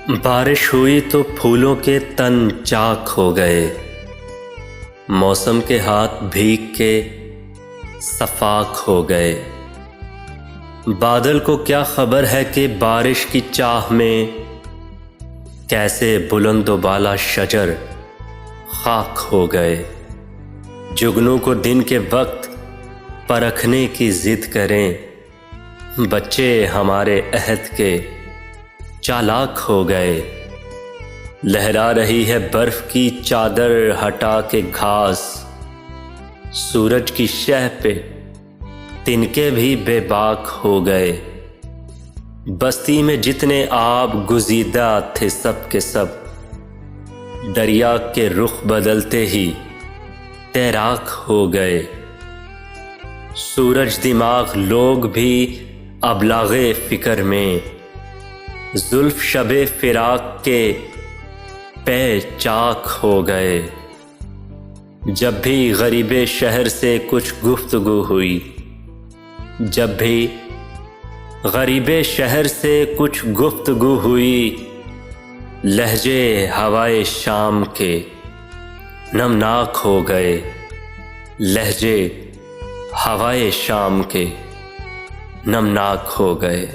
बारिश हुई तो फूलों के तन चाक हो गए, मौसम के हाथ भीग के सफाक हो गए। बादल को क्या खबर है कि बारिश की चाह में कैसे बुलंदो बाला शजर खाक हो गए। जुगनू को दिन के वक्त परखने की जिद करें, बच्चे हमारे अहद के चालाक हो गए। लहरा रही है बर्फ की चादर हटा के घास, सूरज की शह पे तिनके भी बेबाक हो गए। बस्ती में जितने आब गुजीदा थे सब के सब, दरिया के रुख बदलते ही तैराक हो गए। सूरज दिमाग लोग भी अबलागे फिक्र में, जुल्फ शबे फिराक के पे चाक हो गए। जब भी गरीबे शहर से कुछ गुफ्तगू हुई, जब भी गरीबे शहर से कुछ गुफ्तगू हुई, लहजे हवाए शाम के नमनाक हो गए। लहजे हवाए शाम के नमनाक हो गए।